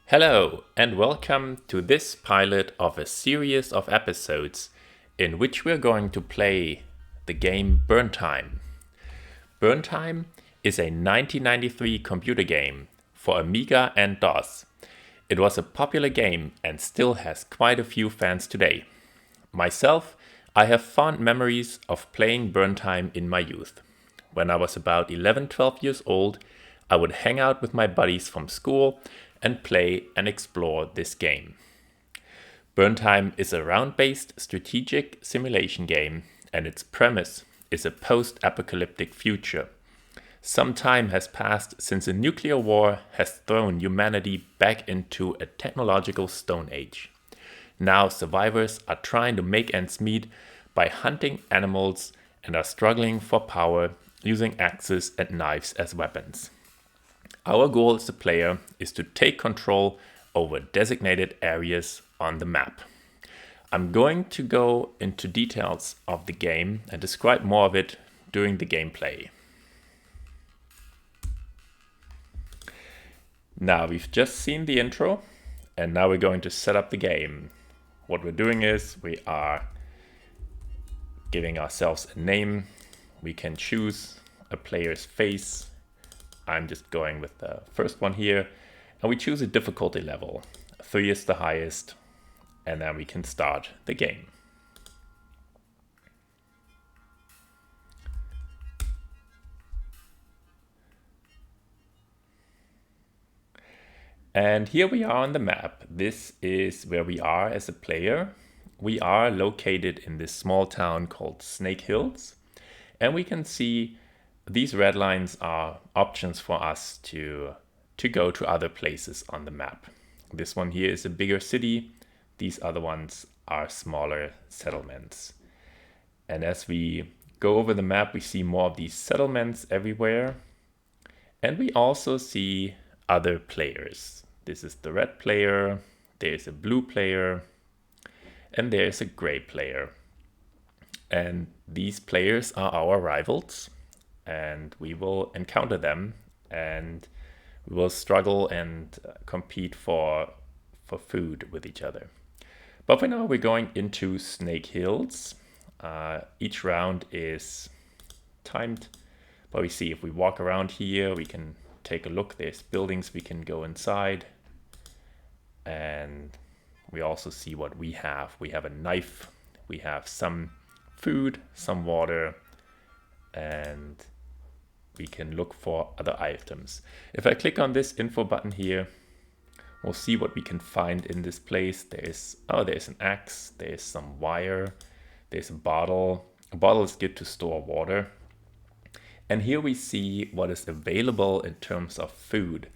Hello, and welcome to this pilot of a series of episodes in which we're going to play the game Burntime. Burntime is a 1993 computer game for Amiga and DOS. It was a popular game and still has quite a few fans today. Myself, I have fond memories of playing Burntime in my youth. When I was about 11-12 years old, I would hang out with my buddies from school and play and explore this game. Burntime is a round-based strategic simulation game, and its premise is a post-apocalyptic future. Some time has passed since a nuclear war has thrown humanity back into a technological stone age. Now survivors are trying to make ends meet by hunting animals and are struggling for power using axes and knives as weapons. Our goal as a player is to take control over designated areas on the map. I'm going to go into details of the game and describe more of it during the gameplay. Now we've just seen the intro, and now we're going to set up the game. What we're doing is we are giving ourselves a name. We can choose a player's face. I'm just going with the first one here, and we choose a difficulty level. 3 is the highest, and then we can start the game. And here we are on the map. This is where we are as a player. We are located in this small town called Snake Hills, and we can see these red lines are options for us to go to other places on the map. This one here is a bigger city. These other ones are smaller settlements. And as we go over the map, we see more of these settlements everywhere. And we also see other players. This is the red player, there's a blue player, and there's a gray player. And these players are our rivals, and we will encounter them, and we will struggle and compete for food with each other. But for now, we're going into Snake Hills. Each round is timed, but we see if we walk around here, we can take a look. There's buildings we can go inside, and we also see what we have. We have a knife, we have some food, some water, and we can look for other items. If I click on this info button here, we'll see what we can find in this place. There's an axe, there's some wire, there's a bottle. A bottle is good to store water. And here we see what is available in terms of food.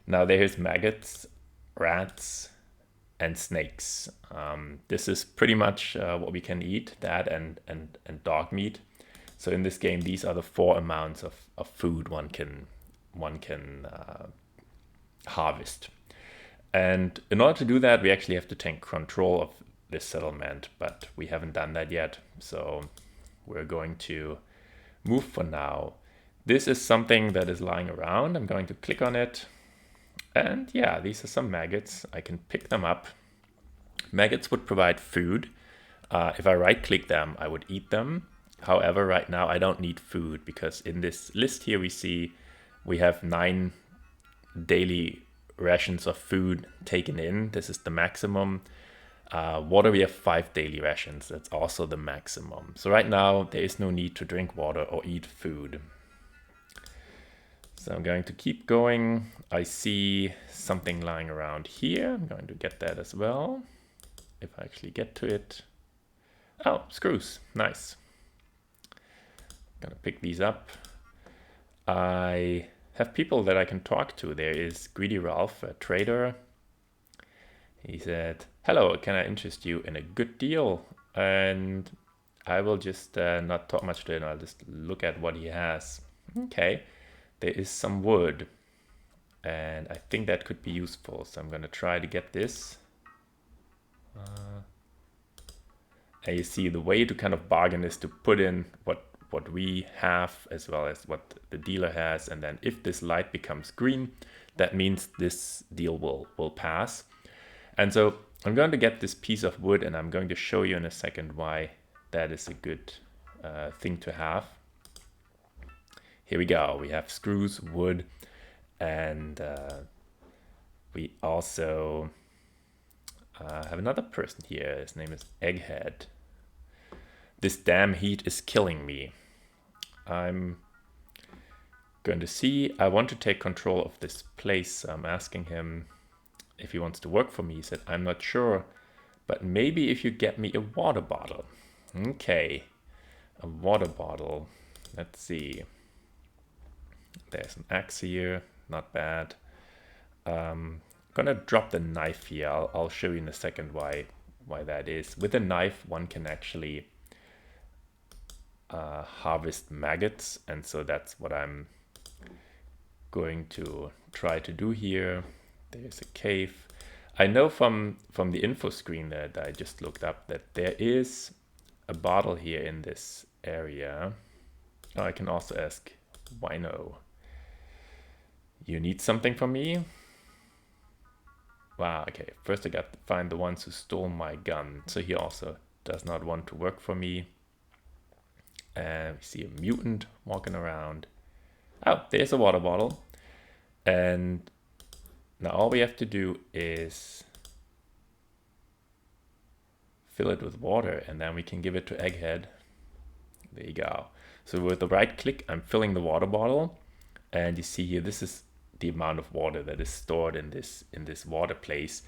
Now there's maggots, rats, and snakes. This is pretty much what we can eat, that and dog meat. So in this game, these are the 4 amounts of food one can harvest. And in order to do that, we actually have to take control of this settlement, but we haven't done that yet. So we're going to move for now. This is something that is lying around. I'm going to click on it. And yeah, these are some maggots. I can pick them up. Maggots would provide food. If I right click them, I would eat them. However, right now I don't need food because in this list here we see we have 9 daily rations of food taken in. This is the maximum. Water, we have 5 daily rations. That's also the maximum. So right now there is no need to drink water or eat food. So I'm going to keep going. I see something lying around here. I'm going to get that as well, if I actually get to it. Oh, screws. Nice. Gonna pick these up. I have people that I can talk to. There is Greedy Ralph, a trader. He said, "Hello, can I interest you in a good deal?" And I will just not talk much to him. I'll just look at what he has. Okay, there is some wood, and I think that could be useful. So I'm gonna try to get this. And you see the way to kind of bargain is to put in what we have as well as what the dealer has, and then if this light becomes green, that means this deal will pass. And so I'm going to get this piece of wood, and I'm going to show you in a second why that is a good thing to have. Here we go. We have screws, wood, and we also have another person here. His name is Egghead. This damn heat is killing me. I'm going to see. I want to take control of this place. So I'm asking him if he wants to work for me. He said, I'm not sure, but maybe if you get me a water bottle. Okay, a water bottle. Let's see. There's an axe here, not bad. I'm gonna drop the knife here. I'll show you in a second why that is. With a knife, one can actually harvest maggots, and so that's what I'm going to try to do here. There's a cave. I know from the info screen that I just looked up that there is a bottle here in this area. Oh, I can also ask Wino. You need something from me? Wow, okay. First I got to find the ones who stole my gun. So he also does not want to work for me. And we see a mutant walking around. Oh, there's a water bottle. And now all we have to do is fill it with water, and then we can give it to Egghead. There you go. So with the right click, I'm filling the water bottle. And you see here, this is the amount of water that is stored in this water place.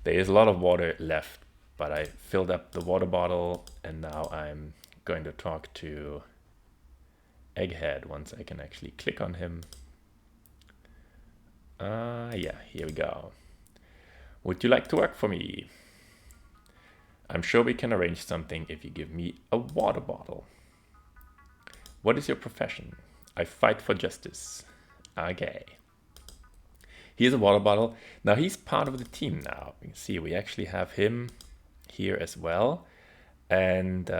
There is a lot of water left, but I filled up the water bottle, and now I'm going to talk to Egghead once I can actually click on him. Yeah, here we go. Would you like to work for me? I'm sure we can arrange something if you give me a water bottle. What is your profession? I fight for justice. Okay. Here's a water bottle. Now he's part of the team now. You can see we actually have him here as well. And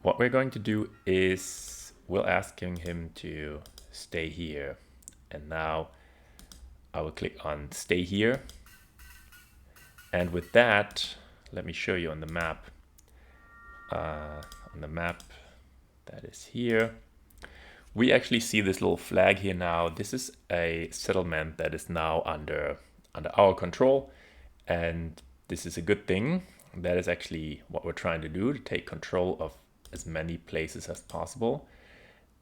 what we're going to do is we're asking him to stay here. And now I will click on stay here. And with that, let me show you on the map. On the map that is here, we actually see this little flag here now. This is a settlement that is now under our control, and this is a good thing. That is actually what we're trying to do, to take control of as many places as possible.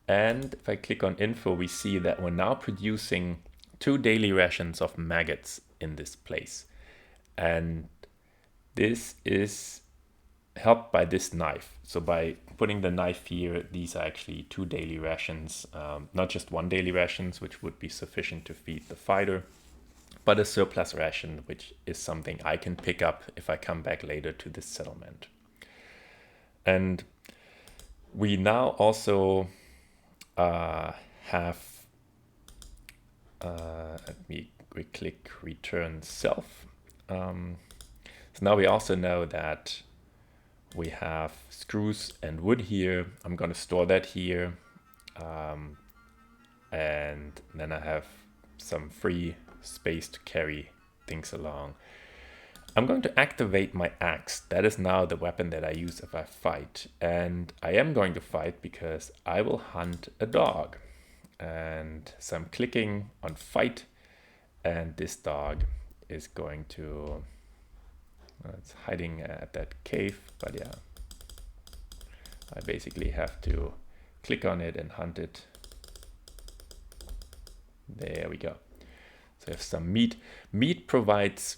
And if I click on info, we see that we're now producing 2 daily rations of maggots in this place. And this is helped by this knife. So by putting the knife here, these are actually 2 daily rations, not just 1 daily rations, which would be sufficient to feed the fighter, but a surplus ration, which is something I can pick up if I come back later to this settlement. And we now also have, let me click return self. So now we also know that we have screws and wood here. I'm going to store that here. And then I have some free space to carry things along. I'm going to activate my axe. That is now the weapon that I use if I fight. And I am going to fight because I will hunt a dog. And so I'm clicking on fight, and this dog is going to, it's hiding at that cave, but yeah, I basically have to click on it and hunt it. There we go. So I have some meat. Meat provides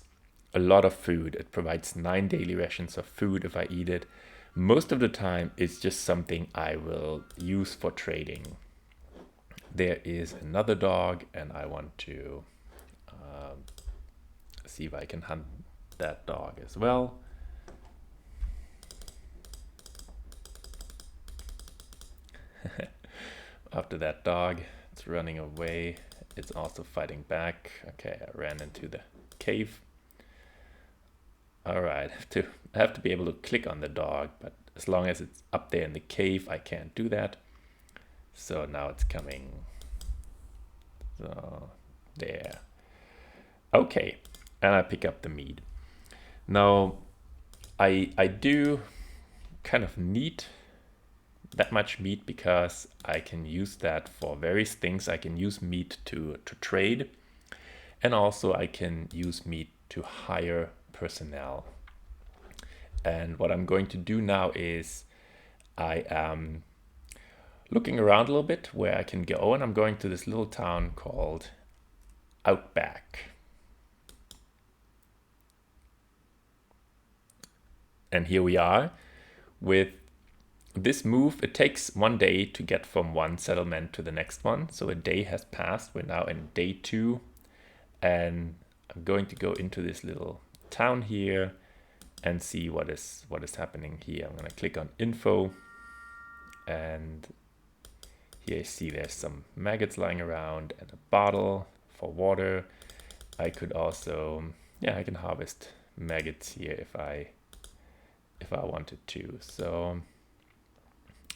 a lot of food. It provides 9 daily rations of food if I eat it. Most of the time it's just something I will use for trading. There is another dog, and I want to see if I can hunt that dog as well. After that dog, it's running away. It's also fighting back. Okay, I ran into the cave. All right, I have to be able to click on the dog, but as long as it's up there in the cave, I can't do that. So now it's coming. So There. Okay, and I pick up the meat. Now, I do kind of need that much meat because I can use that for various things. I can use meat to trade, and also I can use meat to hire personnel. And what I'm going to do now is I am looking around a little bit where I can go, and I'm going to this little town called Outback. And here we are. With this move, it takes 1 day to get from one settlement to the next one. So a day has passed. We're now in day 2. And I'm going to go into this little town here and see what is happening here. I'm going to click on info, and here you see there's some maggots lying around and a bottle for water. I could also, I can harvest maggots here if I wanted to. So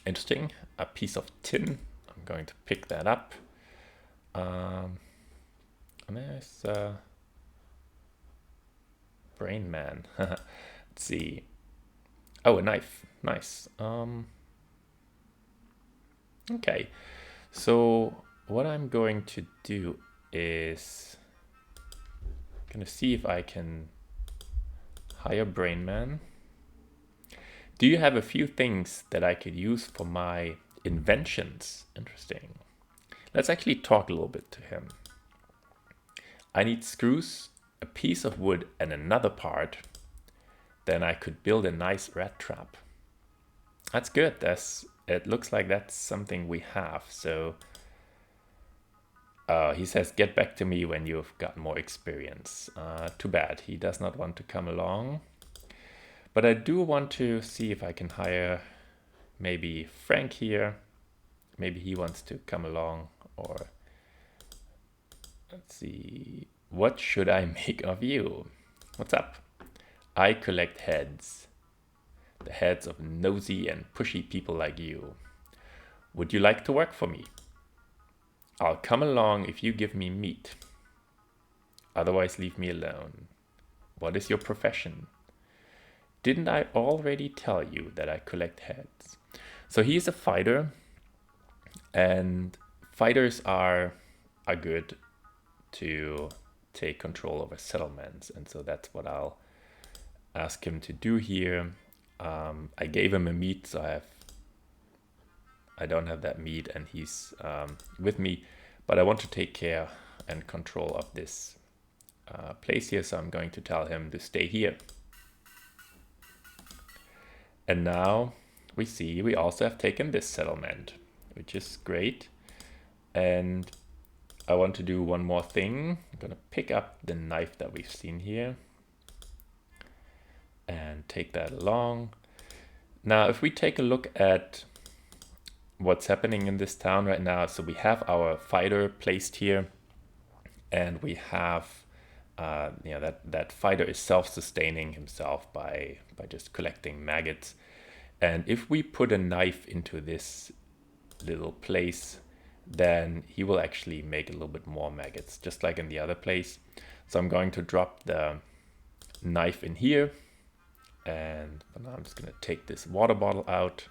interesting, a piece of tin. I'm going to pick that up. And there's Brain Man. Let's see. Oh, a knife. Nice. Okay. So what I'm going to do is going to see if I can hire Brain Man. Do you have a few things that I could use for my inventions? Interesting. Let's actually talk a little bit to him. I need screws, a piece of wood, and another part. Then I could build a nice rat trap. That's good. It looks like that's something we have. So he says, get back to me when you've got more experience. Too bad. He does not want to come along. But I do want to see if I can hire maybe Frank here. Maybe he wants to come along, or let's see. What should I make of you? What's up? I collect heads. The heads of nosy and pushy people like you. Would you like to work for me? I'll come along if you give me meat. Otherwise, leave me alone. What is your profession? Didn't I already tell you that I collect heads? So he's a fighter, and fighters are good to take control over settlements, and so that's what I'll ask him to do here. I gave him a meat, so I don't have that meat, and he's with me, but I want to take care and control of this place here, so I'm going to tell him to stay here. And now we see we also have taken this settlement, which is great. And I want to do one more thing. I'm going to pick up the knife that we've seen here and take that along. Now, if we take a look at what's happening in this town right now, so we have our fighter placed here, and we have that fighter is self-sustaining himself by just collecting maggots. And if we put a knife into this little place, then he will actually make a little bit more maggots, just like in the other place. So I'm going to drop the knife in here, and now I'm just going to take this water bottle out,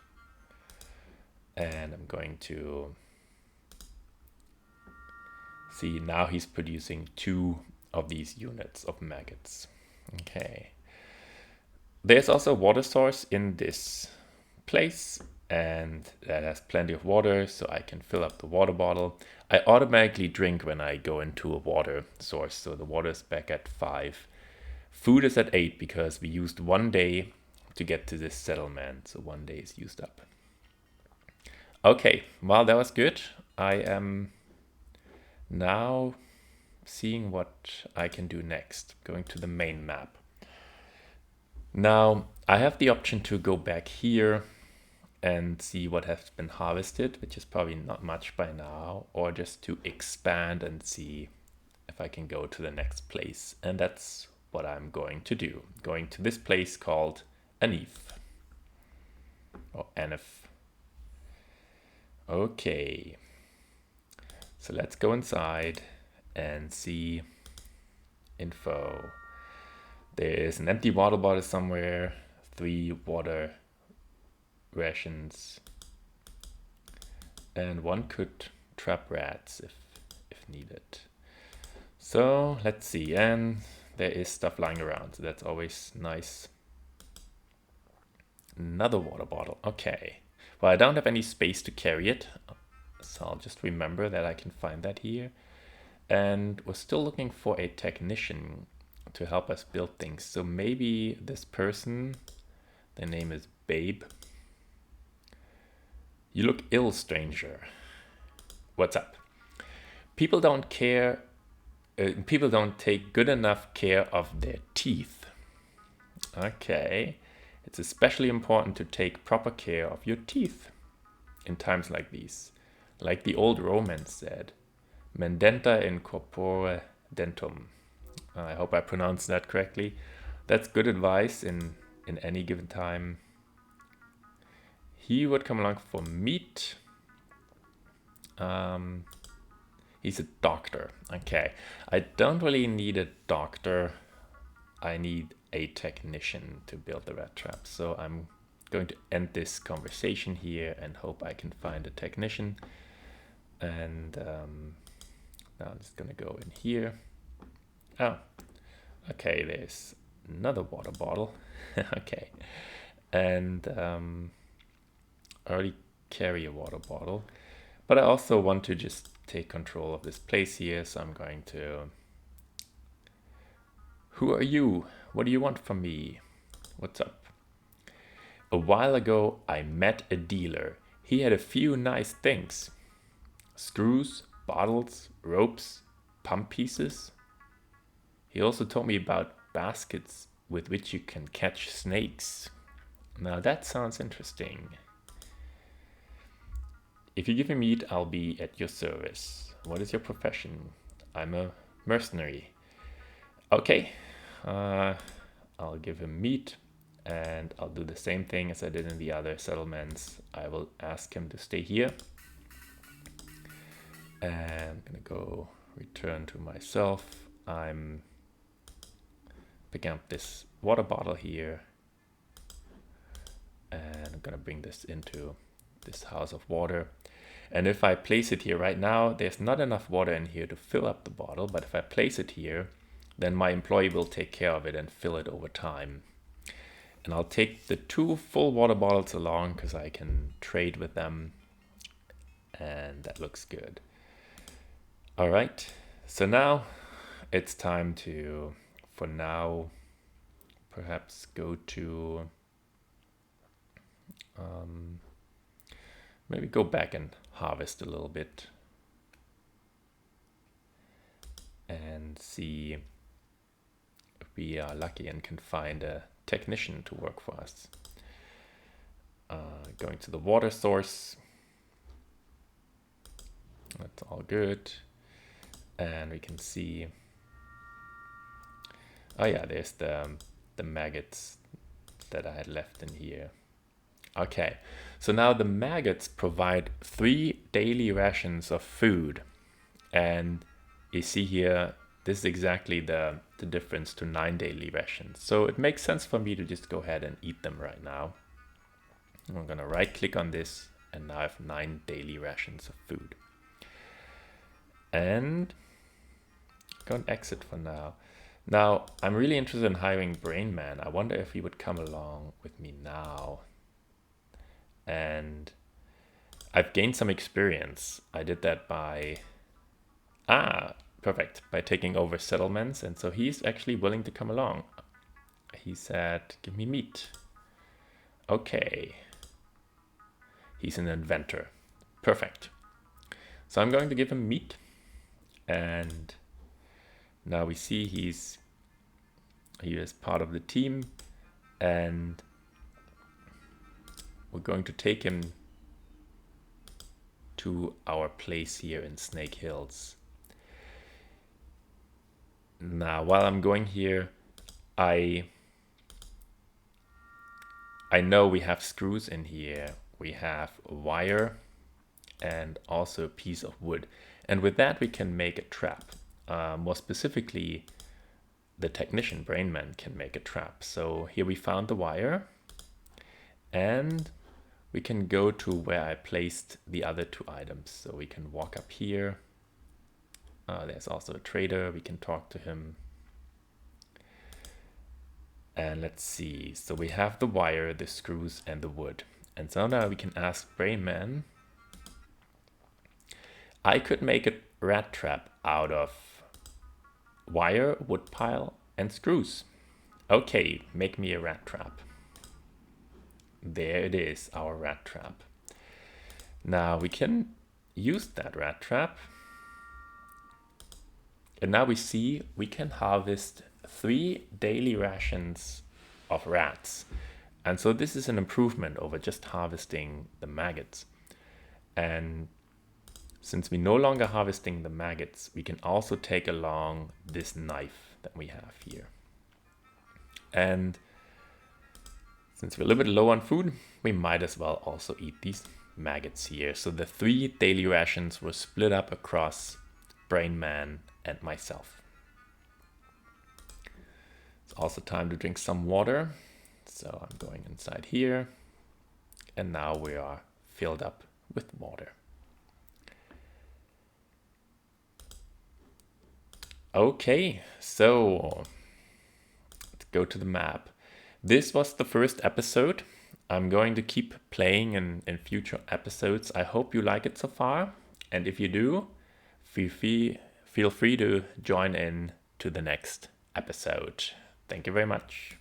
and I'm going to see now he's producing 2 of these units of maggots. Okay. There's also a water source in this place, and that has plenty of water, so I can fill up the water bottle. I automatically drink when I go into a water source, so the water is back at 5. Food is at 8 because we used 1 day to get to this settlement, so 1 day is used up. Okay, well, that was good. I am now seeing what I can do next, going to the main map. Now, I have the option to go back here and see what has been harvested, which is probably not much by now, or just to expand and see if I can go to the next place. And that's what I'm going to do. Going to this place called Anif, or Anif. Okay, so let's go inside and see info. There is an empty water bottle somewhere, 3 water rations, and one could trap rats if needed. So let's see, and there is stuff lying around, so that's always nice. Another water bottle, okay. Well, I don't have any space to carry it, so I'll just remember that I can find that here. And we're still looking for a technician to help us build things. So maybe this person, their name is Babe. You look ill, stranger. What's up? People don't care. People don't take good enough care of their teeth. Okay. It's especially important to take proper care of your teeth in times like these. Like the old Romans said, mendenta in corpore dentum. I hope I pronounced that correctly. That's good advice in any given time. He would come along for meat. He's a doctor. Okay. I don't really need a doctor. I need a technician to build the rat trap. So I'm going to end this conversation here and hope I can find a technician. And now I'm just going to go in here. Oh, okay, there's another water bottle. Okay. And I already carry a water bottle. But I also want to just take control of this place here. So I'm going to... Who are you? What do you want from me? What's up? A while ago, I met a dealer. He had a few nice things. Screws, bottles, ropes, pump pieces. He also told me about baskets with which you can catch snakes. Now that sounds interesting. If you give me meat, I'll be at your service. What is your profession? I'm a mercenary. Okay, I'll give him meat, and I'll do the same thing as I did in the other settlements. I will ask him to stay here. And I'm gonna go return to myself. I'm picking up this water bottle here, and I'm gonna bring this into this house of water. And if I place it here right now, there's not enough water in here to fill up the bottle, but if I place it here, then my employee will take care of it and fill it over time. And I'll take the 2 full water bottles along because I can trade with them, and that looks good. All right, so now it's time to, for now, perhaps go to, maybe go back and harvest a little bit and see if we are lucky and can find a technician to work for us. Going to the water source. That's all good. And we can see, oh yeah, there's the maggots that I had left in here. Okay, so now the maggots provide 3 daily rations of food. And you see here, this is exactly the difference to 9 daily rations. So it makes sense for me to just go ahead and eat them right now. I'm gonna right click on this, and now I have 9 daily rations of food. And go and exit for now. Now, I'm really interested in hiring Brain Man. I wonder if he would come along with me now. And I've gained some experience. I did that by, perfect, by taking over settlements. And so he's actually willing to come along. He said, give me meat. Okay. He's an inventor. Perfect. So I'm going to give him meat. And now we see he is part of the team, and we're going to take him to our place here in Snake Hills. Now, while I'm going here, I know we have screws in here. We have wire and also a piece of wood. And with that, we can make a trap. more specifically, the technician Brainman can make a trap. So here we found the wire, and we can go to where I placed the other two items. So we can walk up here. There's also a trader, we can talk to him. And let's see, so we have the wire, the screws, and the wood. And so now we can ask Brainman, I could make a rat trap out of wire, wood pile, and screws. Okay, make me a rat trap. There it is, our rat trap. Now we can use that rat trap. And now we see we can harvest 3 daily rations of rats. And so this is an improvement over just harvesting the maggots. And since we're no longer harvesting the maggots, we can also take along this knife that we have here. And since we're a little bit low on food, we might as well also eat these maggots here. So the 3 daily rations were split up across Brainman and myself. It's also time to drink some water. So I'm going inside here, and now we are filled up with water. Okay, so let's go to the map. This was the first episode. I'm going to keep playing in future episodes. I hope you like it so far. And if you do, feel free to join in to the next episode. Thank you very much.